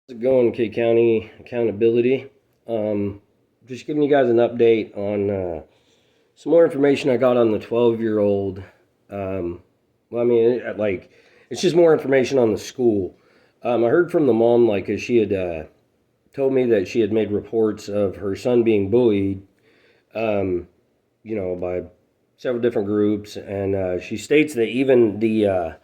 How's it going, K County Accountability? Um, just giving you guys an update on some more information I got on the 12-year-old. Well, I mean, it's just more information on the school. I heard from the mom, like, as she had told me that she had made reports of her son being bullied, um, by several different groups, and she states that even the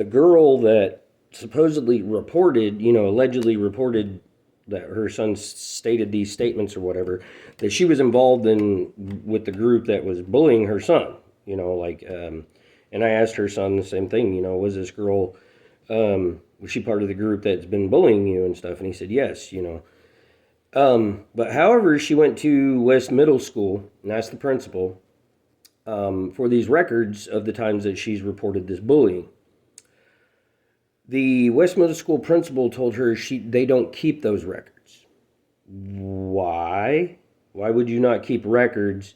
girl that supposedly reported, allegedly reported that her son stated these statements or whatever, that she was involved in with the group that was bullying her son. And I asked her son the same thing. Was this girl, was she part of the group that's been bullying you and stuff? And he said yes. But however, she went to West Middle School and asked the principal for these records of the times that she's reported this bullying. The West Middle School principal told her they don't keep those records. Why? Why would you not keep records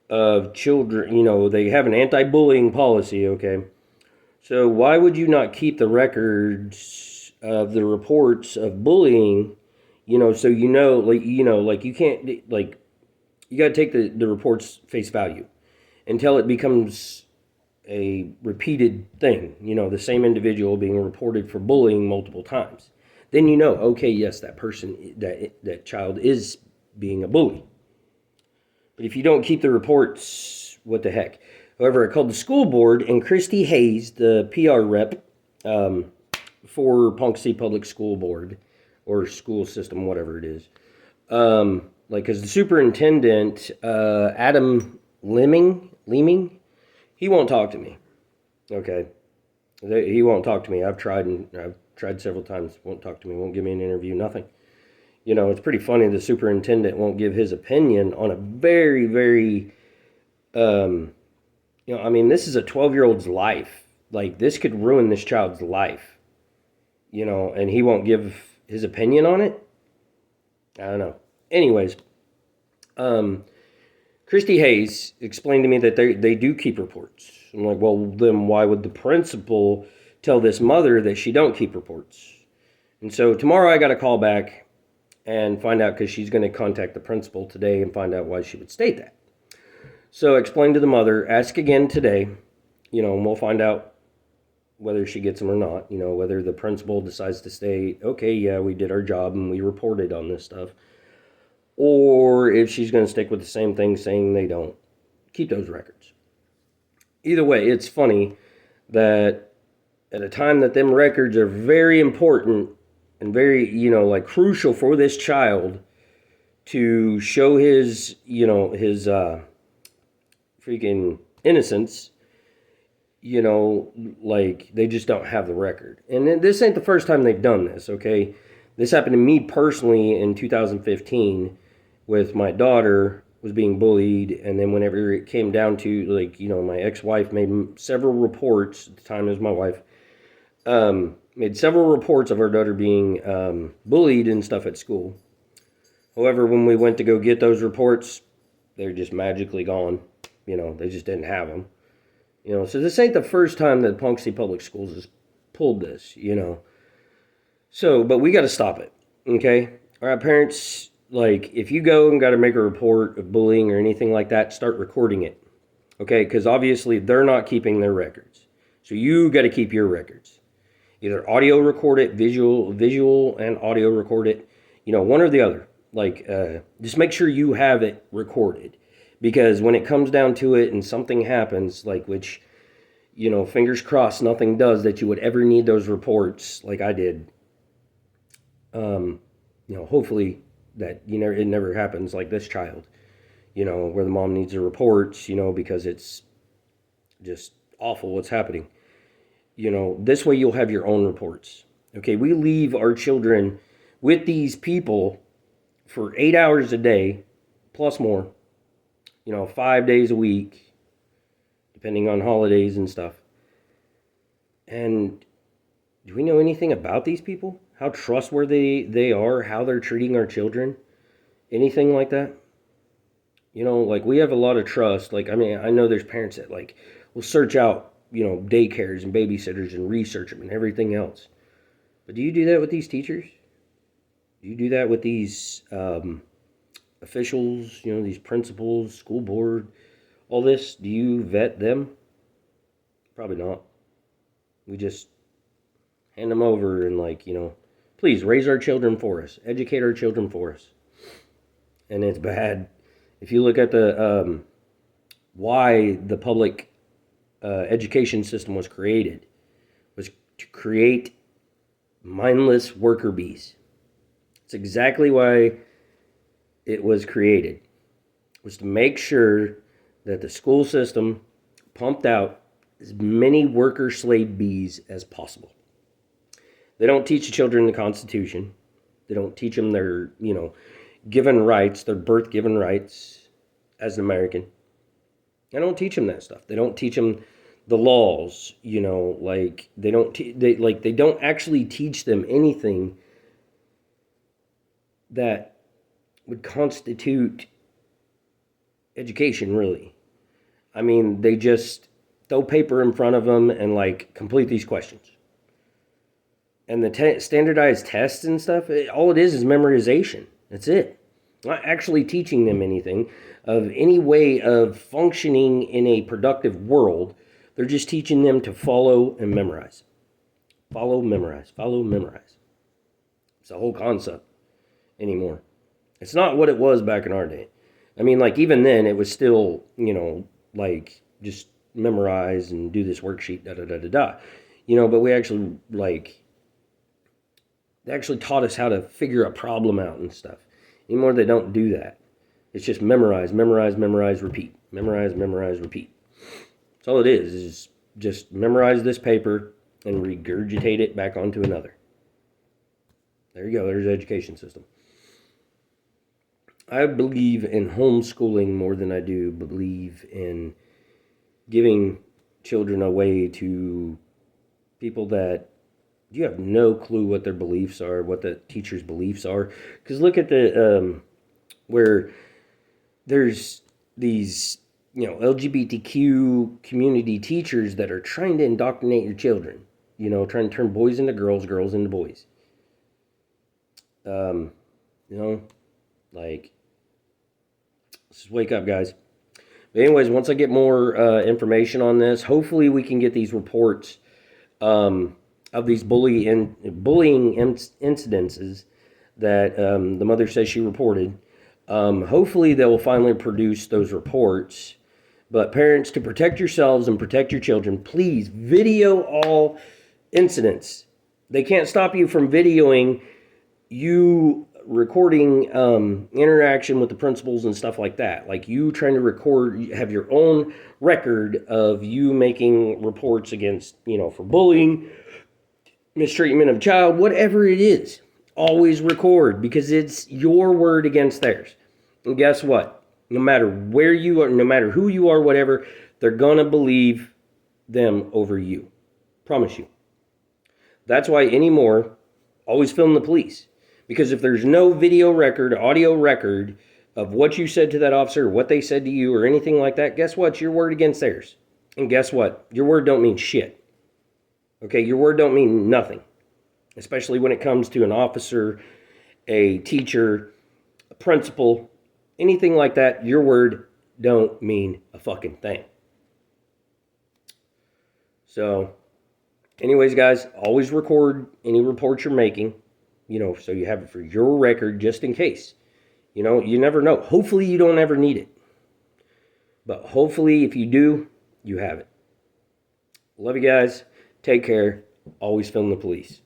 of children? They have an anti-bullying policy, okay? So why would you not keep the records of the reports of bullying? So like you can't, like, you got to take the reports face value until it becomes a repeated thing, the same individual being reported for bullying multiple times. Then okay, yes, that person, that child is being a bully. But if you don't keep the reports, what the heck? However, I called the school board, and Christy Hayes, the PR rep for Ponca Public School Board or school system, whatever it is, because the superintendent, Adam Leeming, he won't talk to me. Okay, he won't talk to me. I've tried several times. Won't talk to me. Won't give me an interview. Nothing. It's pretty funny. The superintendent won't give his opinion on a very, very, I mean, this is a 12-year-old's life. Like, this could ruin this child's life. And he won't give his opinion on it. I don't know. Anyways, Christy Hayes explained to me that they do keep reports. I'm like, well, then why would the principal tell this mother that she don't keep reports? And so tomorrow I got to call back and find out, because she's going to contact the principal today and find out why she would state that. So explain to the mother, ask again today, and we'll find out whether she gets them or not, whether the principal decides to state, okay, yeah, we did our job and we reported on this stuff, or if she's going to stick with the same thing, saying they don't keep those records. Either way, it's funny that at a time that them records are very important and very, crucial for this child to show his, his freaking innocence, like, they just don't have the record. And this ain't the first time they've done this, okay? This happened to me personally in 2015 with my daughter was being bullied, and then whenever it came down to, like, my ex-wife made several reports, at the time it was my wife, made several reports of our daughter being bullied and stuff at school. However, when we went to go get those reports, they're just magically gone. They just didn't have them. So this ain't the first time that Ponca Public Schools has pulled this, So, but we got to stop it, okay? All right, parents, like, if you go and got to make a report of bullying or anything like that, start recording it, okay? Because obviously they're not keeping their records. So you got to keep your records. Either audio record it, visual and audio record it, one or the other. Like, just make sure you have it recorded. Because when it comes down to it and something happens, like, which, fingers crossed nothing does, that you would ever need those reports like I did. Hopefully that, it never happens like this child, where the mom needs the reports, because it's just awful what's happening. This way you'll have your own reports. Okay, we leave our children with these people for 8 hours a day, plus more, 5 days a week, depending on holidays and stuff. And do we know anything about these people? How trustworthy they are, how they're treating our children? Anything like that? Like, we have a lot of trust. Like, I mean, I know there's parents that, like, will search out, daycares and babysitters and research them and everything else. But do you do that with these teachers? Do you do that with these officials, these principals, school board, all this? Do you vet them? Probably not. We just hand them over and, please raise our children for us, educate our children for us. And it's bad. If you look at the why the public education system was created, was to create mindless worker bees. It's exactly why it was created. It was to make sure that the school system pumped out as many worker slave bees as possible. They don't teach the children the Constitution. They don't teach them their, given rights, their birth given rights as an American. They don't teach them that stuff. They don't teach them the laws, they don't they don't actually teach them anything that would constitute education, really. I mean, they just throw paper in front of them and complete these questions. And the standardized tests and stuff, all it is memorization. That's it. Not actually teaching them anything of any way of functioning in a productive world. They're just teaching them to follow and memorize. Follow, memorize, follow, memorize. It's the whole concept anymore. It's not what it was back in our day. I mean, even then, it was still, just memorize and do this worksheet, da-da-da-da-da. But we actually, they actually taught us how to figure a problem out and stuff. Anymore, they don't do that. It's just memorize, memorize, memorize, repeat. Memorize, memorize, repeat. That's all it is just memorize this paper and regurgitate it back onto another. There you go. There's the education system. I believe in homeschooling more than I do believe in giving children away to people that you have no clue what their beliefs are, what the teacher's beliefs are. Because look at the where there's these LGBTQ community teachers that are trying to indoctrinate your children. Trying to turn boys into girls, girls into boys. Just wake up, guys. But anyways, once I get more information on this, hopefully we can get these reports of these bullying incidences that the mother says she reported. Hopefully they will finally produce those reports. But parents, to protect yourselves and protect your children, please video all incidents. They can't stop you from videoing you recording interaction with the principals and stuff like that. Like you trying to record, have your own record of you making reports against, for bullying, mistreatment of a child, whatever it is. Always record, because it's your word against theirs. And guess what? No matter where you are, no matter who you are, whatever, they're going to believe them over you. Promise you. That's why anymore, always film the police. Because if there's no video record, audio record of what you said to that officer, what they said to you, or anything like that, guess what? It's your word against theirs. And guess what? Your word don't mean shit. Okay, your word don't mean nothing. Especially when it comes to an officer, a teacher, a principal, anything like that, your word don't mean a fucking thing. So, anyways, guys, always record any reports you're making, so you have it for your record just in case. You never know. Hopefully you don't ever need it. But hopefully if you do, you have it. Love you guys. Take care. Always film the police.